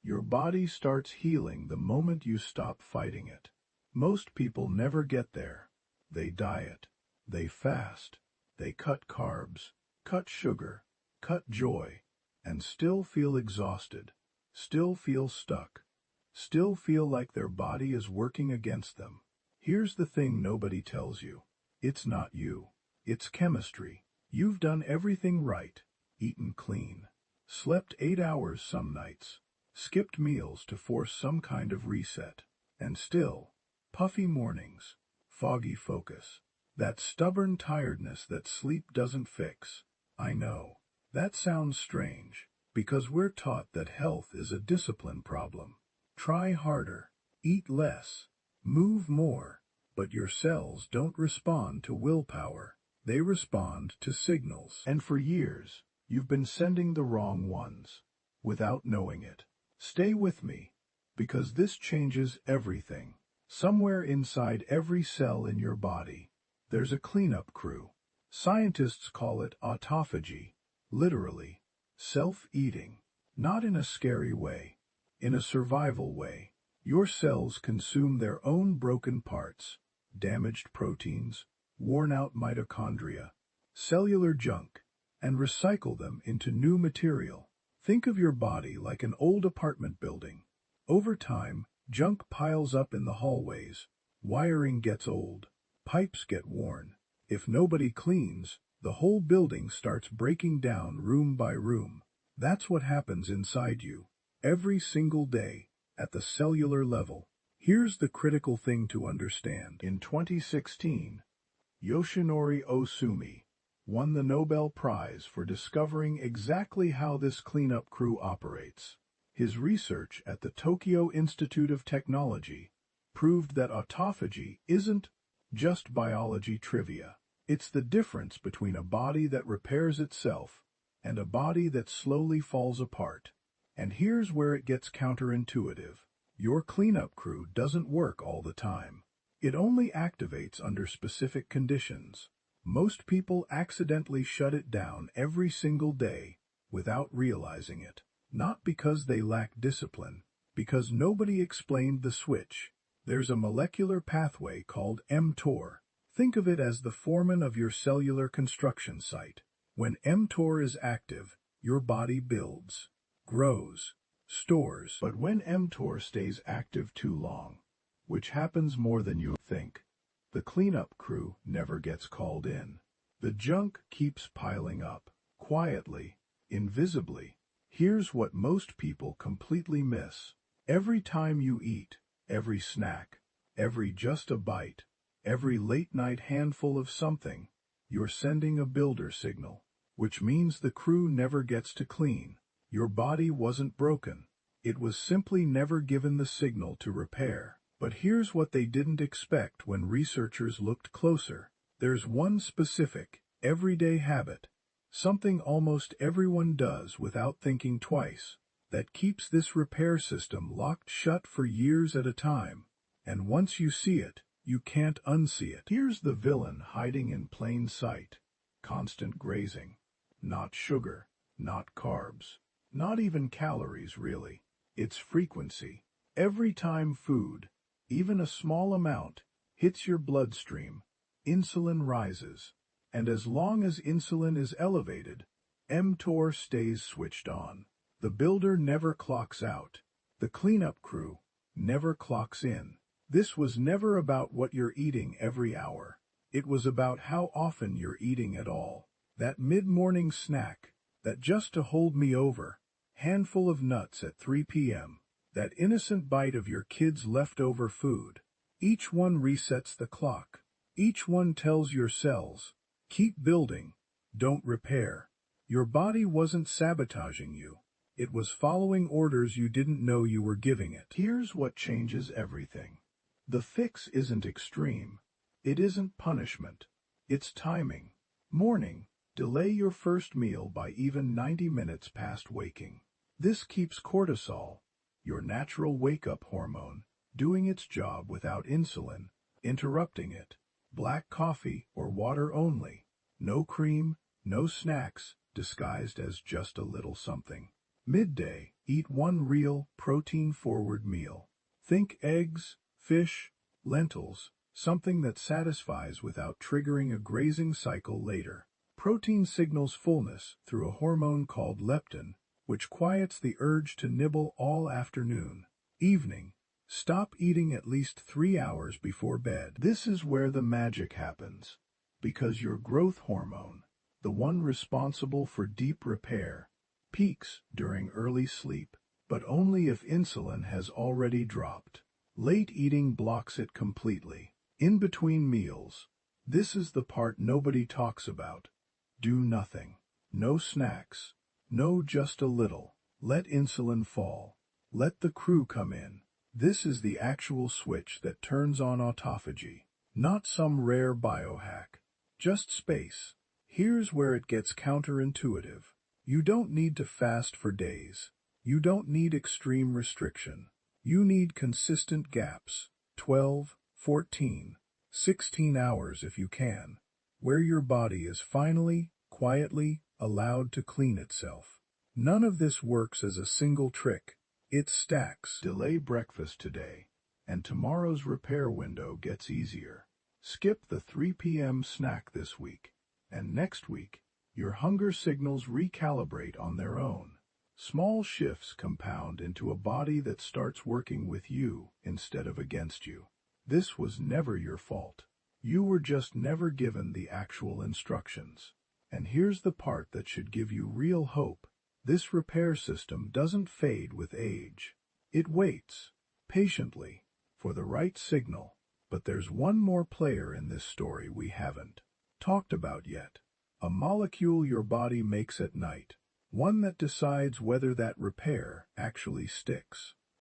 Your body starts healing the moment you stop fighting it. Most people never get there. They diet, they fast, they cut carbs, cut sugar, cut joy, and still feel exhausted, still feel stuck, still feel like their body is working against them. Here's the thing nobody tells you. It's not you. It's chemistry. You've done everything right, eaten clean, slept 8 hours some nights, skipped meals to force some kind of reset, and still, puffy mornings, foggy focus, that stubborn tiredness that sleep doesn't fix. I know. That sounds strange, because we're taught that health is a discipline problem. Try harder, eat less, move more, but your cells don't respond to willpower. They respond to signals. And for years, you've been sending the wrong ones, without knowing it. Stay with me, because this changes everything. Somewhere inside every cell in your body, there's a cleanup crew. Scientists call it autophagy, literally, self-eating, not in a scary way, in a survival way. Your cells consume their own broken parts, damaged proteins, worn-out mitochondria, cellular junk, and recycle them into new material. Think of your body like an old apartment building. Over time, junk piles up in the hallways, wiring gets old, pipes get worn. If nobody cleans, the whole building starts breaking down room by room. That's what happens inside you, every single day, at the cellular level. Here's the critical thing to understand. In 2016, Yoshinori Ohsumi won the Nobel Prize for discovering exactly how this cleanup crew operates. His research at the Tokyo Institute of Technology proved that autophagy isn't just biology trivia. It's the difference between a body that repairs itself and a body that slowly falls apart. And here's where it gets counterintuitive. Your cleanup crew doesn't work all the time. It only activates under specific conditions. Most people accidentally shut it down every single day without realizing it. Not because they lack discipline, because nobody explained the switch. There's a molecular pathway called mTOR. Think of it as the foreman of your cellular construction site. When mTOR is active, your body builds, grows, stores. But when mTOR stays active too long, which happens more than you think, the cleanup crew never gets called in. The junk keeps piling up, quietly, invisibly. Here's what most people completely miss. Every time you eat, every snack, every just a bite, every late-night handful of something, you're sending a builder signal, which means the crew never gets to clean. Your body wasn't broken. It was simply never given the signal to repair. But here's what they didn't expect when researchers looked closer. There's one specific, everyday habit, something almost everyone does without thinking twice, that keeps this repair system locked shut for years at a time. And once you see it, you can't unsee it. Here's the villain hiding in plain sight. Constant grazing. Not sugar, not carbs, not even calories really. It's frequency. Every time food, even a small amount, hits your bloodstream, insulin rises. And as long as insulin is elevated, mTOR stays switched on. The builder never clocks out. The cleanup crew never clocks in. This was never about what you're eating every hour. It was about how often you're eating at all. That mid-morning snack, that just to hold me over, handful of nuts at 3 p.m., that innocent bite of your kid's leftover food. Each one resets the clock. Each one tells your cells, keep building, don't repair. Your body wasn't sabotaging you. It was following orders you didn't know you were giving it. Here's what changes everything. The fix isn't extreme. It isn't punishment. It's timing. Morning, delay your first meal by even 90 minutes past waking. This keeps cortisol, your natural wake-up hormone, doing its job without insulin, interrupting it. Black coffee or water only. No cream, no snacks, disguised as just a little something. Midday, Eat one real, protein-forward meal. Think eggs, fish, lentils, something that satisfies without triggering a grazing cycle later. Protein signals fullness through a hormone called leptin, which quiets the urge to nibble all afternoon. Evening. Stop eating at least 3 hours before bed. This is where the magic happens, because your growth hormone, the one responsible for deep repair, peaks during early sleep, but only if insulin has already dropped. Late eating blocks it completely. In between meals, this is the part nobody talks about. Do nothing. No snacks. No just a little. Let insulin fall. Let the crew come in. This is the actual switch that turns on autophagy, not some rare biohack. Just space. Here's where it gets counterintuitive. You don't need to fast for days. You don't need extreme restriction. You need consistent gaps, 12, 14, 16 hours if you can, where your body is finally, quietly, allowed to clean itself. None of this works as a single trick. It stacks. Delay breakfast today, and tomorrow's repair window gets easier. Skip the 3 p.m. snack this week, and next week, your hunger signals recalibrate on their own. Small shifts compound into a body that starts working with you instead of against you. This was never your fault. You were just never given the actual instructions. And here's the part that should give you real hope. This repair system doesn't fade with age. It waits, patiently, for the right signal. But there's one more player in this story we haven't talked about yet. A molecule your body makes at night. One that decides whether that repair actually sticks.